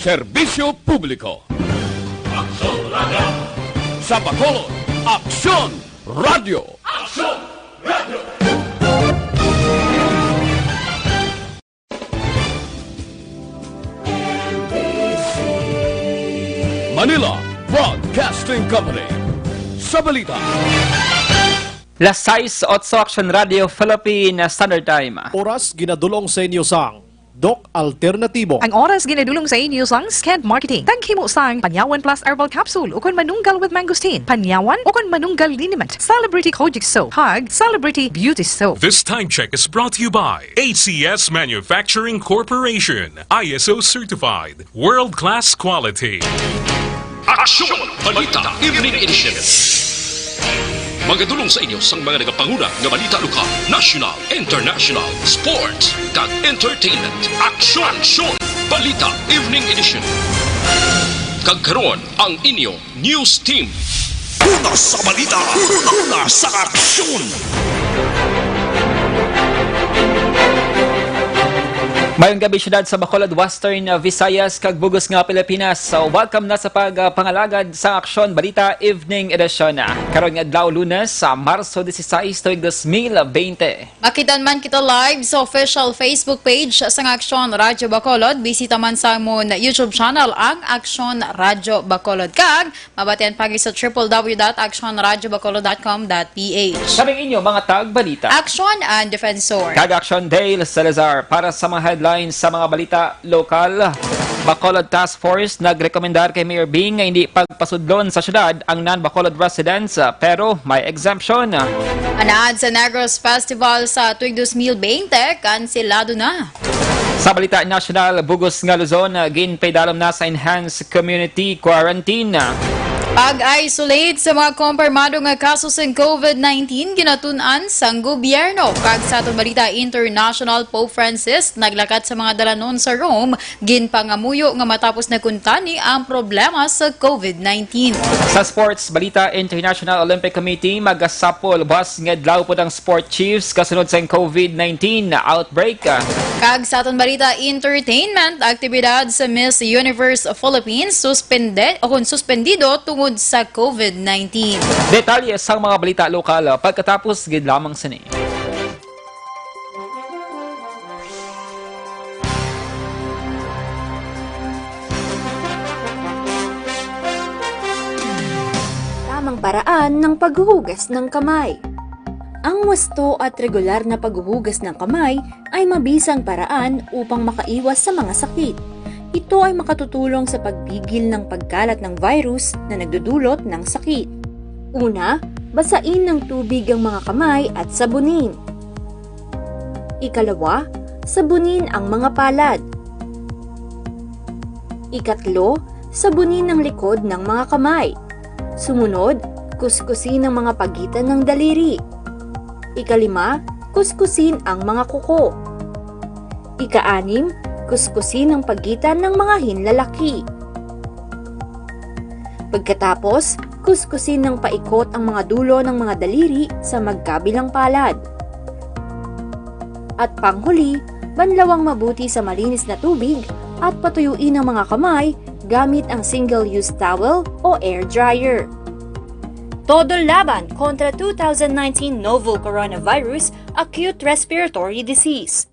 Serbisyo Publiko. Aksyon Radio! Sa Bacolod, Aksyon Radio! Aksyon Radio! Manila Broadcasting Company. Sa Balita. Las 6, 8 Aksyon Radio Philippine Standard Time. Oras ginadulong sa inyo sang Doc Alternatibo. Ang oras ginadulong sa inyo sang Sked Marketing. Tangkimo sang Panyawan Plus Herbal Capsule ukon manunggal with mangosteen. Panyawan ukon manunggal liniment. Celebrity Kojic Soap. Hug Celebrity Beauty Soap. This time check is brought to you by ACS Manufacturing Corporation. ISO certified. World-class quality. Aksyon! Balita Evening Edition! Magadulong sa inyo sang mga nagapanguna nga balita lokal, national, international, sports, kag entertainment. Aksyon! Balita Evening Edition. Kag karon ang inyo news team. Una sa balita, una sa aksyon. Mayong gabi syudad sa Bacolod, Western Visayas, kag Bugos nga Pilipinas. So, welcome na sa pagpangalagad sa Aksyon Balita Evening Edition. Karon nga adlaw Lunes sa Marso 16, tuig 2020. Makitan man kita live sa official Facebook page sa Aksyon Radyo Bacolod. Bisita man sa amon YouTube channel ang Aksyon Radyo Bacolod. Kag mabatian pagi sa www.aksyonradyobacolod.com.ph. Kaming inyo mga tag-balita. Aksyon and Defensor. Kag Aksyon Dale Salazar para sa mga headlines sa mga balita lokal. Bacolod Task Force nagrekomendar kay Mayor Bing nga hindi pagpasudlon sa syudad ang non-Bacolod residents pero may exemption. Anaad sa Negros Festival sa tuig 2020, kanselado na. Sa balita national, Bugos nga Luzon, ginpaydalom na sa enhanced community quarantine. Pag-isolate sa mga kumpirmado nga kaso sa COVID-19 ginatun-an sang gobyerno. Kag sa atong balita international, Pope Francis naglakat sa mga dalanon sa Rome, ginpangamuyo nga matapos na kuntani ang problema sa COVID-19. Sa sports balita, International Olympic Committee magasapol bus nga adlaw pod ang sport chiefs kasunod sa COVID-19 outbreak. Kag sa atong balita entertainment, aktibidad sa Miss Universe Philippines suspendido tungod sa COVID-19. Detalye sa mga balita lokal pagkatapos gid lamang sini. Tamang paraan ng paghuhugas ng kamay. Ang wasto at regular na paghuhugas ng kamay ay mabisang paraan upang makaiwas sa mga sakit. Ito ay makatutulong sa pagpigil ng pagkalat ng virus na nagdudulot ng sakit. Una, basain ng tubig ang mga kamay at sabunin. Ikalawa, sabunin ang mga palad. Ikatlo, sabunin ang likod ng mga kamay. Sumunod, kuskusin ang mga pagitan ng daliri. Ikalima, kuskusin ang mga kuko. Ika-anim, kuskusin ang pagitan ng mga hinlalaki. Pagkatapos, kuskusin ng paikot ang mga dulo ng mga daliri sa magkabilang palad. At panghuli, banlawang mabuti sa malinis na tubig at patuyuin ang mga kamay gamit ang single-use towel o air dryer. Todo laban kontra 2019 novel coronavirus acute respiratory disease.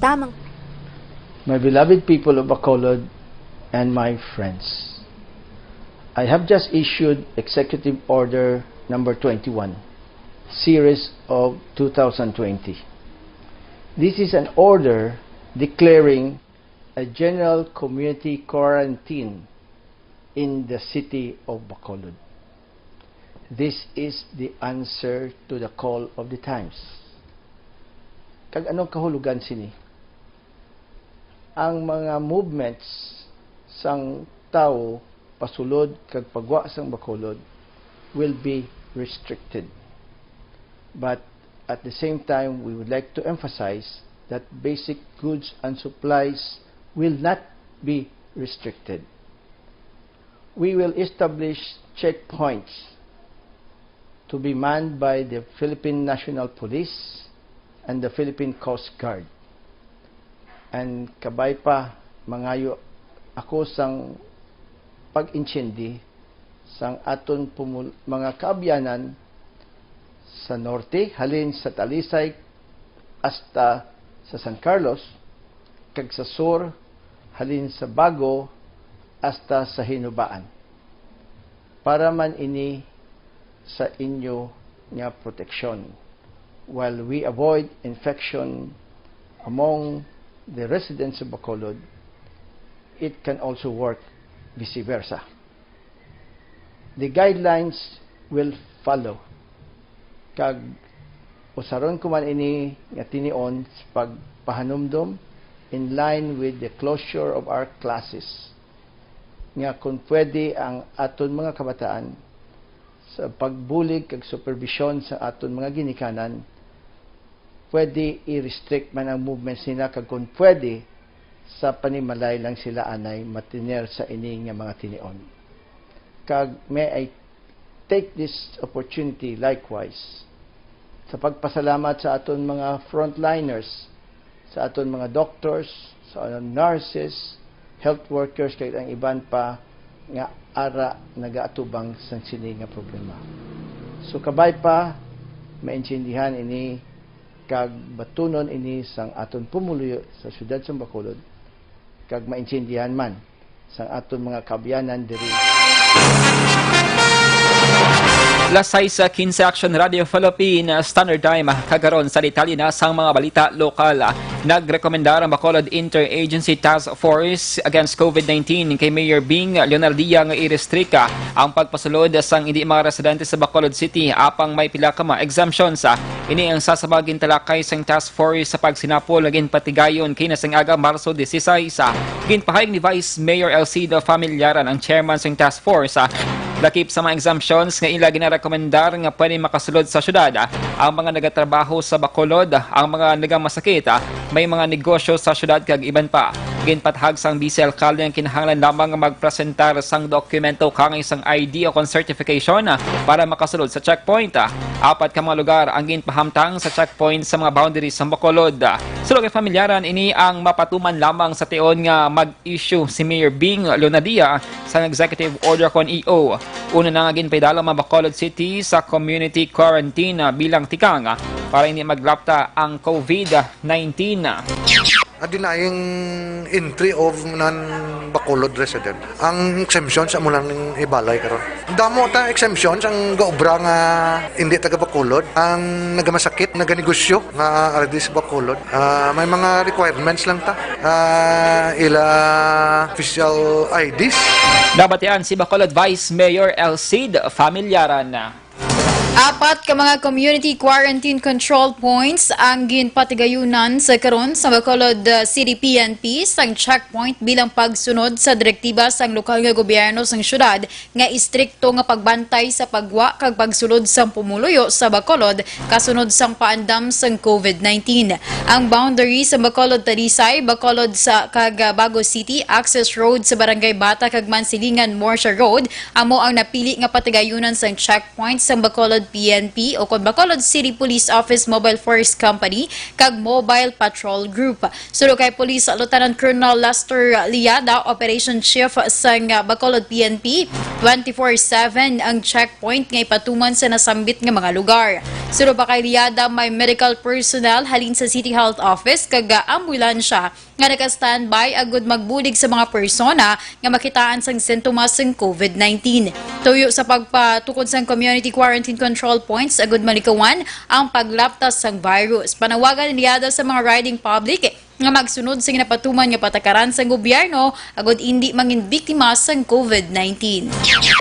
Tamang My beloved people of Bacolod and my friends, I have just issued Executive Order number 21, series of 2020. This is an order declaring a general community quarantine in the city of Bacolod. This is the answer to the call of the times. Kag anong kahulugan sini? Ang mga movements sang tao pasulod kag pagwa sang Bacolod will be restricted. But at the same time, we would like to emphasize that basic goods and supplies will not be restricted. We will establish checkpoints to be manned by the Philippine National Police and the Philippine Coast Guard. And kabay pa mangayo ako sang pag-incendi sang aton mga kaabyanan sa norte, halin sa Talisay hasta sa San Carlos, kag sa sur, halin sa Bago hasta sa Hinubaan. Para man ini sa inyo nga proteksyon, while we avoid infection among the residents of Bacolod, it can also work vice versa. The guidelines will follow. Kag usaron ko man ini nga tinion sa pagpahanumdom in line with the closure of our classes. Nga kung pwede ang aton mga kabataan sa pagbulig kag supervision sa aton mga ginikanan, pwede i-restrict man ang movements nila kag kung pwede sa panimalay lang sila anay matiner sa ini nga mga tinion. Kag may I take this opportunity likewise sa pagpasalamat sa aton mga frontliners, sa aton mga doctors, sa aton nurses, health workers, kag ang iban pa nga ara nagaatubang sa sini nga problema. So kabay pa maintindihan ini kag batunon ini sang aton pumuluyo sa siyudad sa Bacolod, kag maintindihan man sang aton mga kaabyanan diri. Lasay sa 15 Aksyon Radio Philippine Standard Time kagaron sa detalye na sang mga balita lokal. Nagrekomendar ang Bacolod Interagency Task Force Against COVID-19 kay Mayor Bing Leonardia nga i-restrika ang pagpasulod sang hindi mga residente sa Bacolod City apang may pila ka mga exemptions. Ini ang sasabagin talakay sang task force sa pagsinapol naging patigayon kay nasang aga Marso 16. Ginpahayag ni Vice Mayor Elcido Familiaran ang chairman sang task force. Lakip sa mga exemptions nga ila ginarekomendar nga pwede makasulod sa syudad ang mga nagatrabaho sa Bacolod, ang mga nagamasakit, may mga negosyo sa syudad kag iban pa. Ginpathag sang Vice Alcalde ang kinahanglan lamang magpresentar sang dokumento kang isang ID o certification para makasulod sa checkpoint. Apat ka mga lugar ang ginpahamtang sa checkpoint sa mga boundaries sa Bacolod. Sulod kay Familiaran, ini ang mapatuman lamang sa tion nga mag-issue si Mayor Bing Leonardia sa Executive Order kon EO. Una na nga ginpaidala mga Bacolod City sa community quarantine bilang tikang para hindi maglapta ang COVID-19. Denying entry of non-Bacolod resident. Ang exemption sa mulang ibalay karon. Damo ta exemptions ang gaobra nga hindi taga Bacolod, ang nagamasakit, naganegosyo nga already sa Bacolod. May mga requirements lang ta. Ila official IDs. Nabatian si Bacolod Vice Mayor Elcid Familiaran. Apat ka mga community quarantine control points ang ginpatigayunan sa karon sa Bacolod City PNP sang checkpoint bilang pagsunod sa direktiba sang lokal nga gobyerno sang syudad nga istrikto nga pagbantay sa pagwa kag pagsulod sang pumuluyo sa Bacolod kasunod sang paandam sang COVID-19. Ang boundary sa Bacolod Talisay, Bacolod sa kag Bago City, access road sa Barangay Bata kag Mansilingan Morsha Road amo ang napili nga patigayunan sang checkpoint sang Bacolod PNP o kon Bacolod City Police Office Mobile Force Company kag Mobile Patrol Group. Sulod kay Police Lieutenant Colonel Lester Liada, Operation Chief sang Bacolod PNP, 24/7 ang checkpoint nga ipatuman sa nasambit nga mga lugar. Sulod pa kay Liada, may medical personnel halin sa City Health Office kag ambulansya nga naka-standby agud magbulig sa mga persona nga makitaan sang sintomas ng COVID-19. Tuyo sa pagpatukod sang community quarantine control points agud malikawan ang paglaptas sang virus. Panawagan niyada sa mga riding public nga magsunod sa ginapatuman nga patakaran sa gobyerno agud hindi mangin biktima sang COVID-19.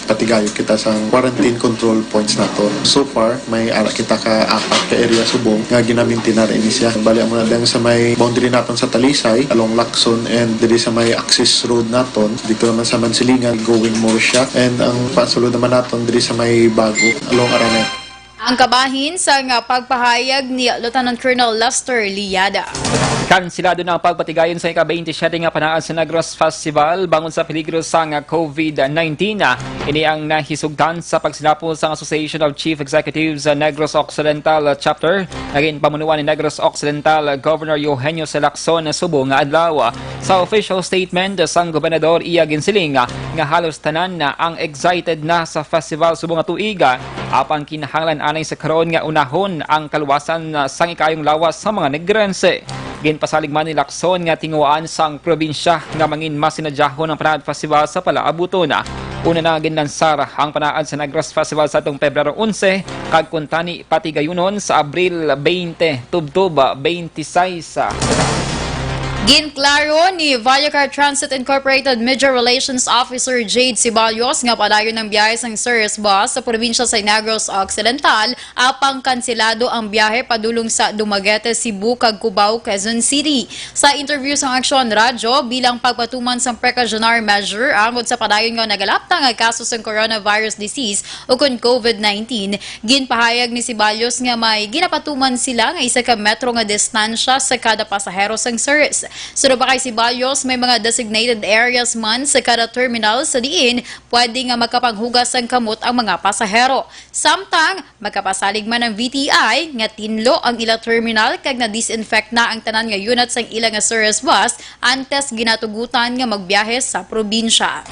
Patigayo kita sa quarantine control points nato. So far, may ara kita ka apat ka area subong nga ginaminti na rin siya. Bali mo na lang sa may boundary naton sa Talisay, along Lacson, and diri sa may access road naton, dito naman sa Mansilingan, going Morsha, and ang pasulod naman naton diri sa may Bago, along Aranet. Ang kabahin sa pagpahayag ni Lieutenant Colonel Lester Liada. Kansilado na ang pagpatigayon sa ika-27 nga panaan sa Negros Festival bangon sa peligro sa COVID-19. Ini ang nahisugtan sa pagsilapos sa Association of Chief Executives sa Negros Occidental Chapter. Naging pamunuan ni Negros Occidental Governor Eugenio Salazar na subo nga adlaw. Sa official statement sang gobernador iya ginsiling nga halos tanan na ang excited na sa festival subo nga tuiga apang kinahanglan anay sa karon nga unahon ang kaluwasan sang ikayong lawas sa mga negrense. Ginpasalig man ni Lacson nga tinguan sang probinsya nga mangin masinadyahon ang Panahad Festival sa palaabuto na. Una na ginlansar ang Panahad sa Negros Festival sa itong Pebrero 11 kag kuntani patigayunon sa Abril 20 tubtob 26. Ginklaro ni Viacar Transit Incorporated Media Relations Officer Jade Ceballos nga padayon ng biyahe sang Ceres bus sa probinsya sa Negros Occidental apang kanselado ang biyahe padulong sa Dumaguete, Cebu kag Cubao, Quezon City. Sa interview sa Aksyon Radyo bilang pagpatuman sang precautionary measure angod sa padayon nga nagalapta nga kaso sang coronavirus disease o kun COVID-19, ginpahayag ni Ceballos nga may ginapatuman sila nga isa ka metro nga distansya sa kada pasahero sang Ceres. Sunod pa kay Ceballos, may mga designated areas man sa kada terminal sa diin pwede nga magkapanghugas ang kamot ang mga pasahero. Samtang, magkapasalig man ang VTI nga tinlo ang ila terminal kag na-disinfect na ang tanan nga unit sang ila nga Ceres bus antes ginatugutan nga magbiyahe sa probinsya.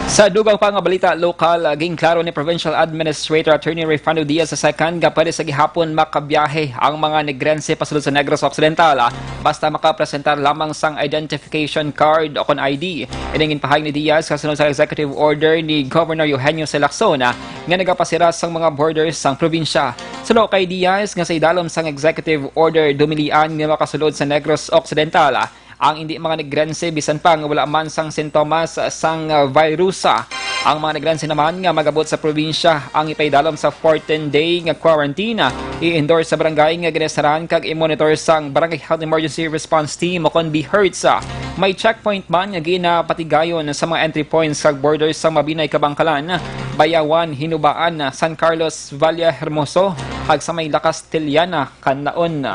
Sa dugang pa nga balita lokal, ginklaro ni Provincial Administrator Attorney Refando Diaz sa second nga pwede sa gihapon makabiyahe ang mga negrense pasulod sa Negros Occidental basta makapresentar lamang sang identification card o kon ID. Iningin pahayag ni Diaz kasunod sa executive order ni Governor Eugenio Salazar nga nagapasira sang mga borders sang probinsya. Sulo kay Diaz nga sa idalom sang executive order dumilian nga makasulod sa Negros Occidental ang hindi mga negrense bisan pa nga wala man sang sintomas sang virus. Ang mga negrense naman nga magabot sa probinsya ang ipaydalom sa 14-day nga quarantine. I-endorse sa barangay nga ginesaran kag i-monitor sang Barangay Health Emergency Response Team o kon BHERTS. May checkpoint man nga ginapatigayon sa mga entry points sa borders sa Mabinay, Kabangkalan, Bayawan, Hinubaan, San Carlos, Valle Hermoso, kag sa may Lakas Tiliana, Kanlaon.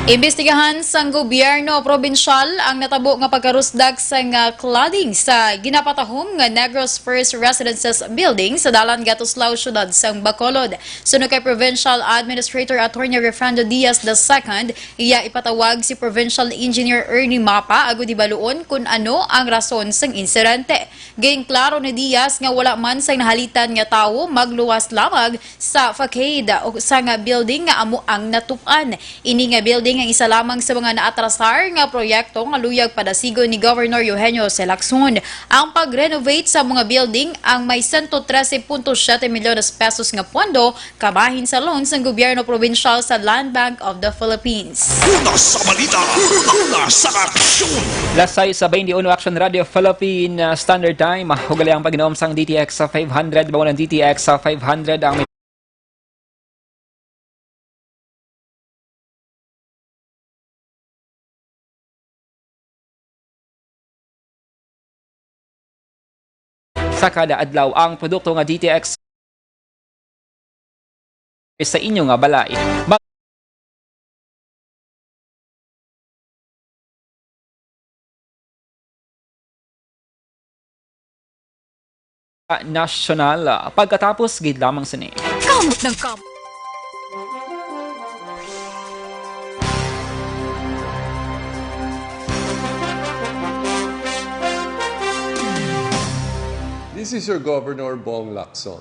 Imbestigahan sang gobyerno probinsyal ang natabo nga pagkarusdag sa cladding sa ginapatahom nga Negros First Residences Building sa Dalan Gatuslaw Syudad sang Bacolod. Sunod kay Provincial Administrator Attorney Refrando Diaz II, iya ipatawag si Provincial Engineer Ernie Mapa agud ibaluon kung ano ang rason sang insidente. Gayng klaro ni Diaz nga wala man sang nahalitan nga tawo magluwas lamang sa facade o sa nga building nga amo ang natupan. Ini nga building ang isa lamang sa mga naatrasar nga proyekto nga luyag padasigon ni Governor Eugenio Salazar. Ang pag-renovate sa mga building ang may 113.7 milyones pesos nga pondo kabahin sa loan sa gobyerno probinsyal sa Land Bank of the Philippines. Una sa balita, una sa aksyon. Lasay sa 21 Action Radio Philippine Standard Time. Hugali ang pag-inom sang DTX sa 500, bawal ang DTX sa 500 ang may sa kada adlaw ang produkto nga DTX sa inyo nga balay. National pagkatapos gid lamang sini. Kamot ng kamot. This is your Governor Bong Lacson.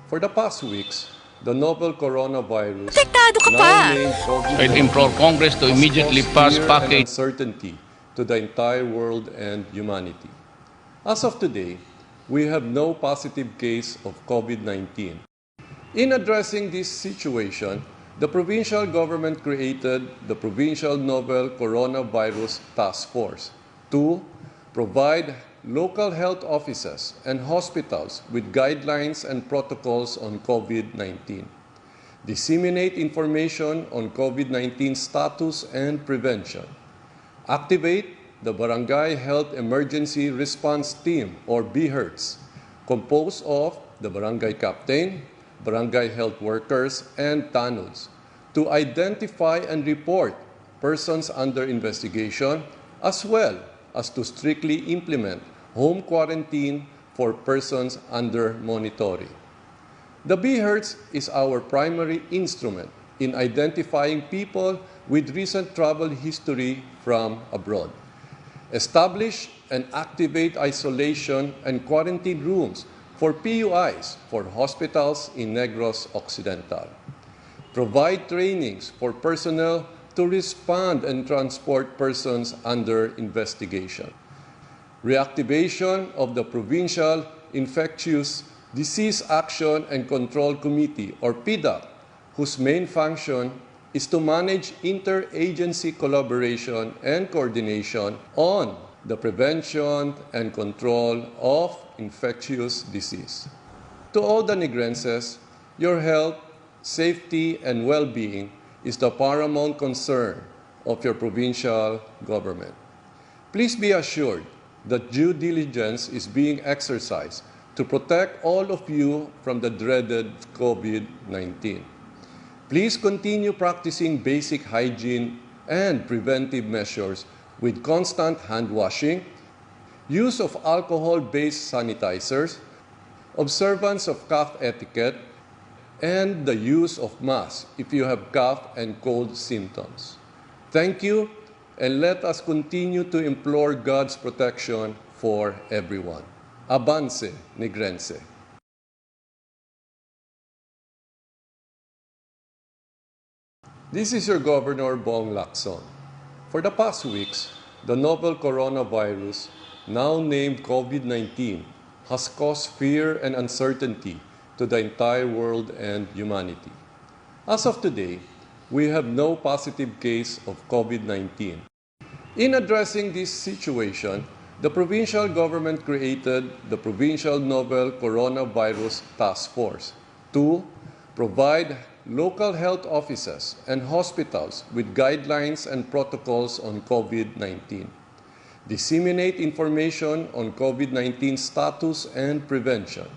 For the past weeks, the novel coronavirus now named COVID-19 I implore Congress to immediately pass fear and package uncertainty to the entire world and humanity. As of today, we have no positive case of COVID-19. In addressing this situation, the provincial government created the Provincial Novel Coronavirus Task Force to provide local health offices and hospitals with guidelines and protocols on COVID-19, disseminate information on COVID-19 status and prevention, activate the Barangay Health Emergency Response Team or BHERTS, composed of the barangay captain, barangay health workers, and tanuds to identify and report persons under investigation, as well as to strictly implement home quarantine for persons under monitoring. The BHERTS is our primary instrument in identifying people with recent travel history from abroad. Establish and activate isolation and quarantine rooms for PUIs for hospitals in Negros Occidental. Provide trainings for personnel to respond and transport persons under investigation. Reactivation of the Provincial Infectious Disease Action and Control Committee, or PIDAC, whose main function is to manage interagency collaboration and coordination on the prevention and control of infectious disease. To all the Negrenses, your health, safety, and well-being is the paramount concern of your provincial government. Please be assured that due diligence is being exercised to protect all of you from the dreaded COVID-19. Please continue practicing basic hygiene and preventive measures with constant hand washing, use of alcohol-based sanitizers, observance of cough etiquette, and the use of masks if you have cough and cold symptoms. Thank you, and let us continue to implore God's protection for everyone. Avance, Negrense. This is your Governor Bong Lacson. For the past weeks, the novel coronavirus, now named COVID-19, has caused fear and uncertainty to the entire world and humanity. As of today, we have no positive case of COVID-19. In addressing this situation, the provincial government created the Provincial Novel Coronavirus Task Force to provide local health offices and hospitals with guidelines and protocols on COVID-19, disseminate information on COVID-19 status and prevention,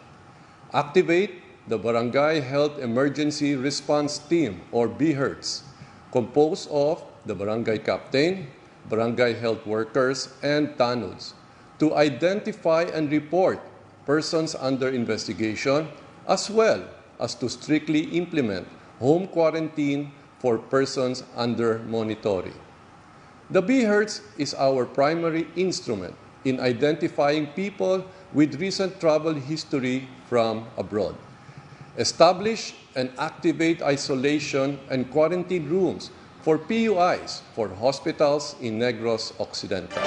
activate the Barangay Health Emergency Response Team, or BHERTS, composed of the barangay captain, barangay health workers, and tanuds, to identify and report persons under investigation, as well as to strictly implement home quarantine for persons under monitoring. The BHERTS is our primary instrument in identifying people with recent travel history from abroad. Establish and activate isolation and quarantine rooms for PUIs for hospitals in Negros Occidental.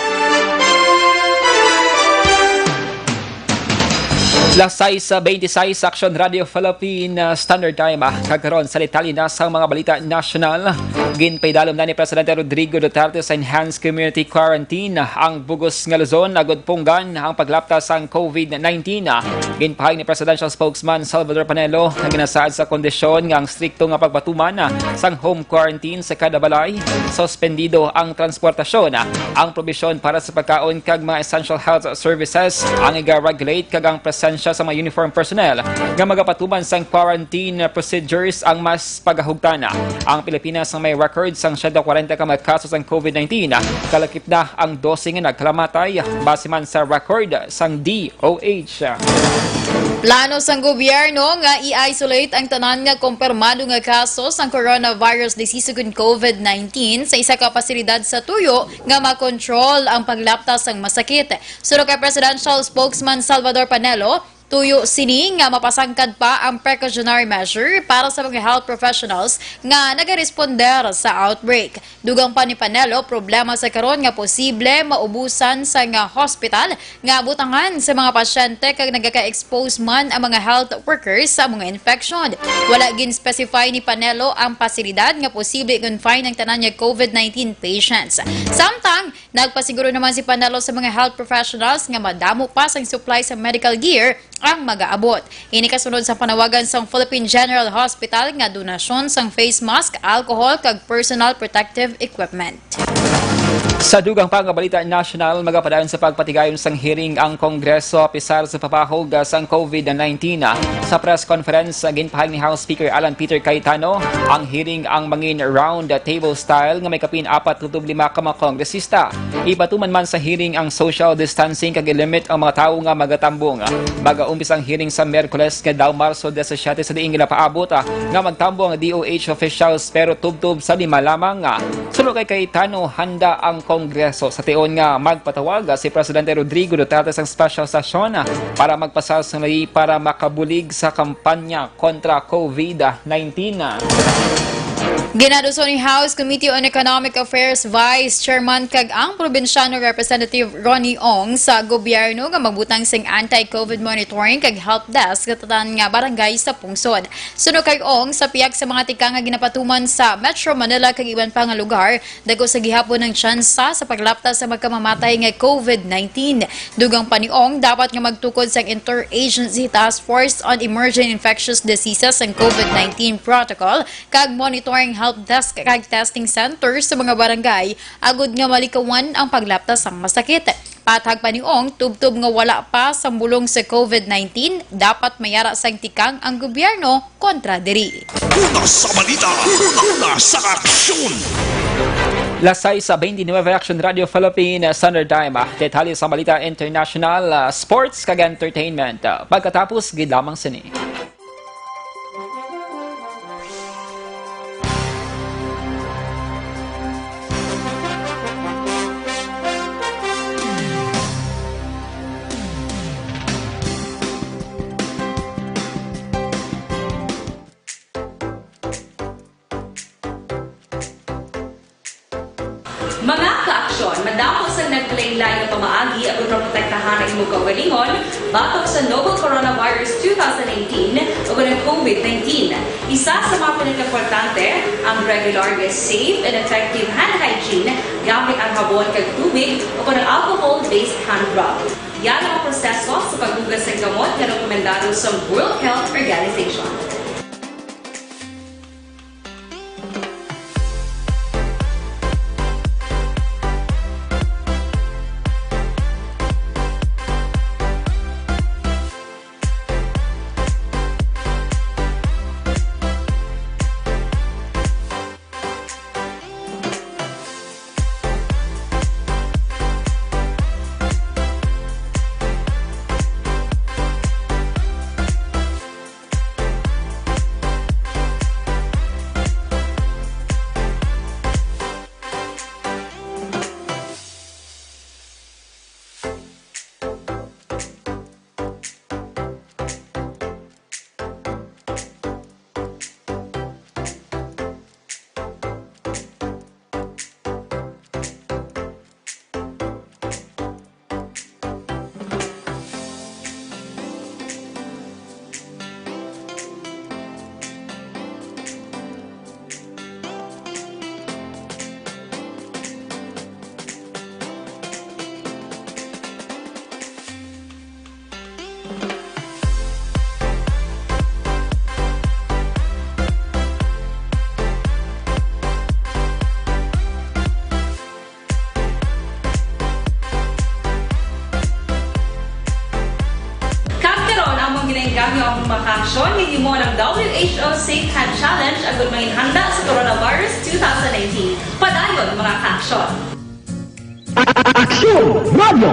Lasay sa 26 Aksyon Radio Philippine Standard Time kagkaroon sa detalye na sa mga balita nasyonal. Ginpaydalom na ni Presidente Rodrigo Duterte sa enhanced community quarantine ang bugos nga Luzon agud punggan ang paglaptas sang COVID-19. Ginpahayag ni Presidential Spokesman Salvador Panelo na ginasaad sa kondisyon nga ang strikto nga pagbatuman sang home quarantine sa kada balay. Suspendido ang transportasyon, ang probisyon para sa pagkaon kag mga essential health services ang iga-regulate kag ang presensya sa mga uniform personnel nga magapatuman sang quarantine procedures ang mas pagahugtana. Ang Pilipinas ang may record sang 140 ka mga kaso sang COVID-19. Kalakip na ang 12 nga nagkalamatay base man sa record sang DOH. Plano sang gobyerno nga i-isolate ang tanan nga kumpirmado nga kaso sang coronavirus disease ug COVID-19 sa isa ka pasilidad sa tuyo nga makontrol ang paglaptas sang masakit. Suro kay Presidential Spokesman Salvador Panelo, tuyo sini nga mapasangkad pa ang precautionary measure para sa mga health professionals nga nagaresponder sa outbreak. Dugang pa ni Panelo, problema sa karon nga posible maubusan sa nga hospital nga butangan sa mga pasyente kag nagaka-expose man ang mga health workers sa mga infection. Wala gin-specify ni Panelo ang pasilidad nga posible confine ang tanan nga COVID-19 patients. Samtang nagpasiguro naman si Panelo sa mga health professionals nga madamo pa sang supply sa medical gear ang mag-aabot. Ini kasunod sa panawagan sang Philippine General Hospital nga donasyon sang face mask, alcohol kag personal protective equipment. Sa dugang pangabalita national, magapadayon sa pagpatigayon sang hearing ang Kongreso pisar sa papahog sang COVID-19. Sa press conference, ginpahag ni House Speaker Alan Peter Cayetano, ang hearing ang mangin round table style nga may kapin 4.5 ka mga kongresista. Ibatuman man sa hearing ang social distancing kag limit ang mga tawo nga magatambong. Magaumpis ang hearing sa Miyerkules nga daw Marso 17 sa diing paabot nga magtambong ang DOH officials pero tubtub sa 5 lamang. Sunod kay Cayetano, handa ang Kongreso sa tion nga magpatawag si Presidente Rodrigo Duterte sa special session para magpasal sa lay para makabulig sa kampanya kontra COVID-19. Ginaduso ni House Committee on Economic Affairs Vice Chairman kag ang probinsyano Representative Ronnie Ong sa gobyerno nga magbutang sing anti-COVID monitoring kag help desk katatan nga barangay sa pungsod. Suno kay Ong sa piyag sa mga tika nga ginapatuman sa Metro Manila kag iban pa nga lugar, dago sa gihapon ng tsansa sa paglapta sa magkamamatay nga COVID-19. Dugang pa ni Ong dapat nga magtukod sa Interagency Task Force on Emerging Infectious Diseases and COVID-19 Protocol kag monitoring help desk kag testing center sa mga barangay agud nga malikawan ang paglaptas sang masakit. Patag pa ni Ong, tubtub nga wala pa sa bulong sa COVID-19, dapat mayara sang tikang ang gobyerno kontra diri. Una sa balita, una sa aksyon. Lasay sa 29 Action Radio Philippine Standard Time. Detalye sa Balita International, Sports kag Entertainment. Pagkatapos, gid lamang sini. Mga ka-aksyon, madamo sa naglaylay na pamaagi at protektahan ang imong kaugalingon batok sa novel coronavirus 2018 o ng COVID-19. Isa sa mga pinaka-importante ang regular, safe, and effective hand hygiene gamit ang habon kag tubig o ng alcohol-based hand rub. Yan ang proseso sa paghugas ng gamot na rekomendado sa World Health Organization. Kami ang makaksyon, hindi mo ng WHO Safe Hand Challenge ang gulmangin handa sa coronavirus 2019. Padayon mga kaaksyon! Aksyon Radio!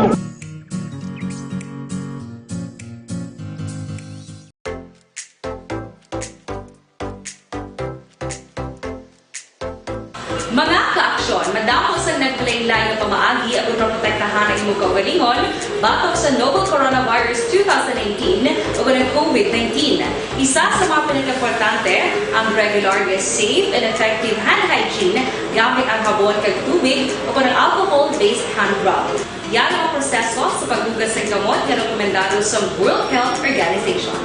Mga kaaksyon, madamo sa naglaylay na pamaagi at protektahan ang imong kaugalingon batok sa novel coronavirus 2018 o ng COVID-19. Isa sa mga pinaka-importante ang regular, safe, and effective hand hygiene gamit ang habon kag tubig o ng alcohol-based hand rub. Yan ang proseso sa paghugas ng gamot na rekomendado sa World Health Organization.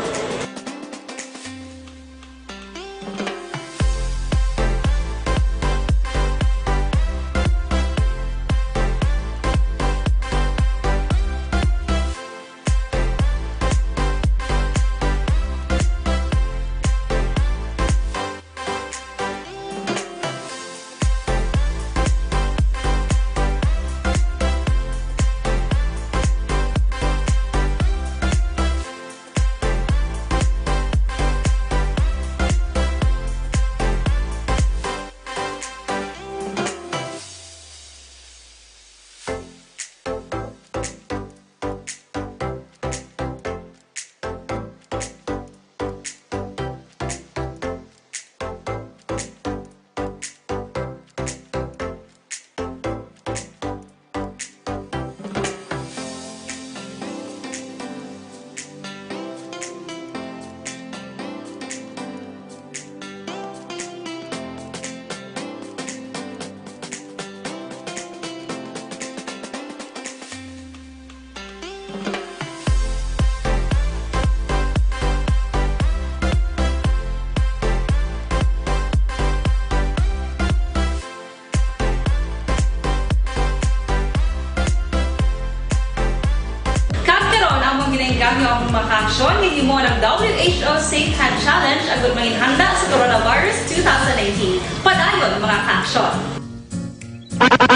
Inigamyo ang mga aksyon ngayon mo ng WHO Safe Hand Challenge ang gulmangin handa sa Coronavirus 2019. Padayon mga aksyon.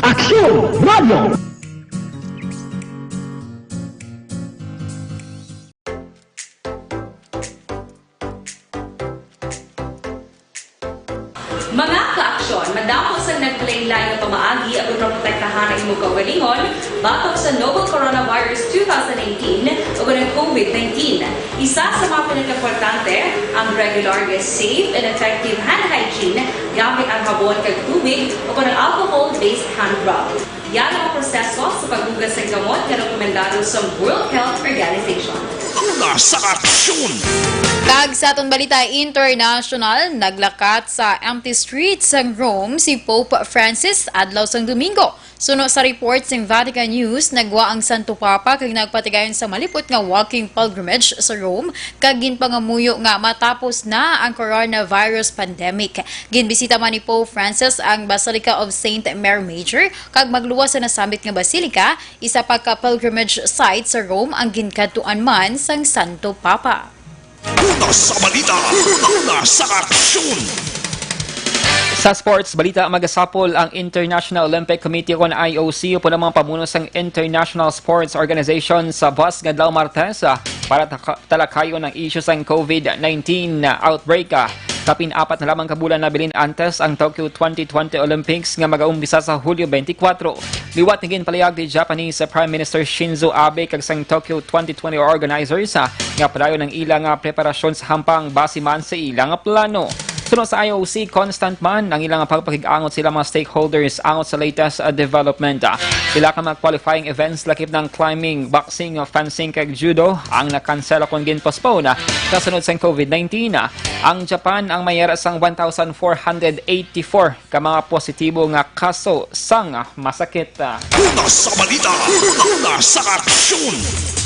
Aksyon Radio! Mga kaaksyon, madamo sa nagpalaylay na pamaagi at protektahan ang imong kaugalingon batok sa novel coronavirus 2018 o ng COVID-19. Isa sa mga pinaka-importante ang regular, safe, and effective hand hygiene gamit ang habon kag tubig o ng alcohol-based hand rub. Yan ang proseso sa paghugas ng gamot na rekomendado sa World Health Organization. Una sa aksyon! Kag sa atong balita international, naglakat sa empty streets ng Rome si Pope Francis adlaw sang Domingo. Suno sa report ng Vatican News, nagwa ang Santo Papa kag nagpatigayon sa malipot nga walking pilgrimage sa Rome kag ginpangamuyo nga matapos na ang coronavirus pandemic. Ginbisita man ni Pope Francis ang Basilica of Saint Mary Major kag magluwas sa nasambit nga basilika, isa pa ka pilgrimage site sa Rome ang ginkadtuan man sang Santo Papa. Una sa balita! Una sa aksyon! Sa sports balita, magasapol ang International Olympic Committee o IOC upon ang mga pamuno sa International Sports Organization sa bus nga adlaw Martes para talakayon ang issues ng COVID-19 outbreak. Kapin-apat na lamang kabulan na bilin antes ang Tokyo 2020 Olympics nga mag-aumpisa sa Hulyo 24. Liwat naging palayag ni Japanese Prime Minister Shinzo Abe kag sang Tokyo 2020 organizers nga padayon ng ilang preparasyon sa hampang base man sa ilang plano. Sunod sa IOC, constant man ang ilang pagpakig-angot sila mga stakeholders angot sa latest development. Sila ka mga qualifying events lakip ng climbing, boxing, fencing kag judo ang nakansela kung gin-postpone kasunod sa COVID-19. Ang Japan ang mayara sang 1,484 ka mga positibo nga kaso sang masakit. Una sa balita! Una sa aksyon!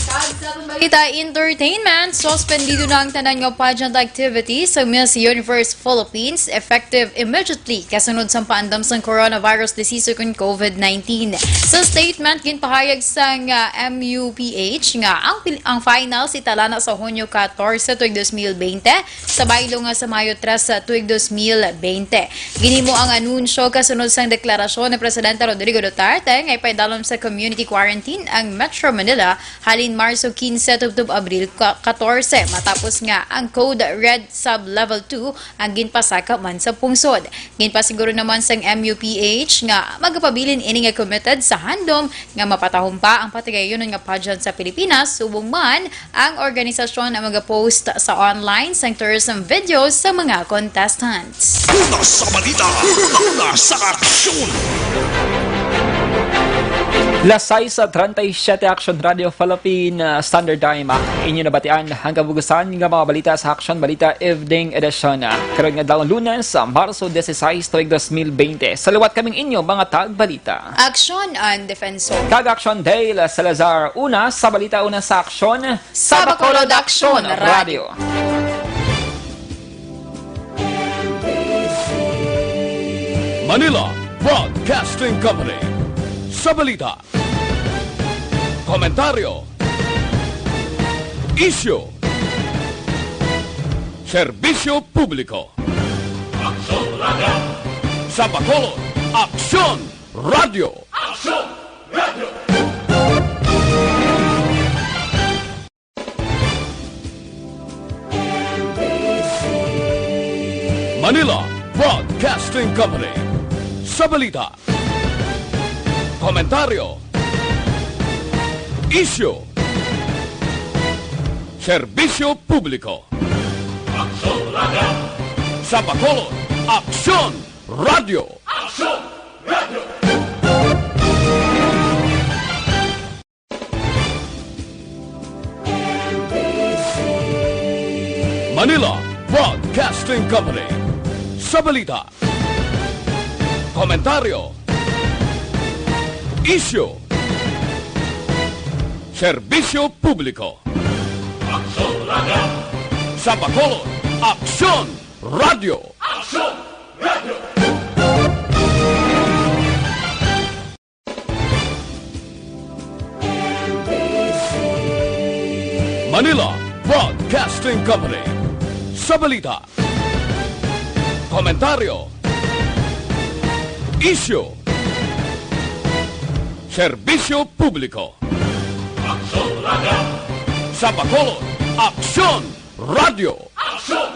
Sa balita entertainment, suspendido na ang tanan nga pageant activities sa Miss Universe Philippines effective immediately kasunod sa paandam sa coronavirus disease kung COVID-19. Sa statement ginpahayag sang MUPH nga ang final si talana sa Hunyo 14 tuig 2020 sa baylo nga sa Mayo 3 tuig 2020. Ginimo ang anunsyo kasunod sang deklarasyon ni Presidente Rodrigo Duterte nga ipaidalom sa community quarantine ang Metro Manila halin Marso 15 tubtob Abril 14 matapos nga ang Code Red Sub-Level 2 ang ginpasaka man sa pungsod. Ginpasiguro naman sang MUPH nga magpabilin ini nga committed sa handom nga mapatahom pa ang patigayon nga pageant sa Pilipinas subong man ang organisasyon ang mag-post sa online sang tourism videos sa mga contestants. Una sa balita! Una sa aksyon! Lasay sa 37 Action Radio Philippine Standard Time. Inyo nabatian ang kabugusan ng mga balita sa Action Balita Evening Edition. Karon nga daw Lunes, Marso 16, tuig 2020. Salawat kaming inyo mga tag-balita. Aksyon ang Defensor. Kag-Action Dale Salazar. Una sa balita, una sa Aksyon. Sa Bacolod Action Radio. Manila Broadcasting Company. Sa balita, komentaryo, isyu, serbisyo publiko. Aksyon Radio. Sa Bacolod, Aksyon Radio. Aksyon Radio. Manila Broadcasting Company. Sa balita, komentaryo, isyu, serbisyo publiko. Aksyon Radio. Sa Bacolod, Aksyon Radio. Aksyon Radio. Manila Broadcasting Company. Sa balita, komentaryo, isyu, serbisyo publiko. Aksyon Radio. Sa Bacolod, Aksyon Radio. Aksyon Radio. Manila Broadcasting Company. Sa balita, komentaryo, isyu, serbisyo publiko. Aksyon Radio! Sa Bacolod, Aksyon Radio! Aksyon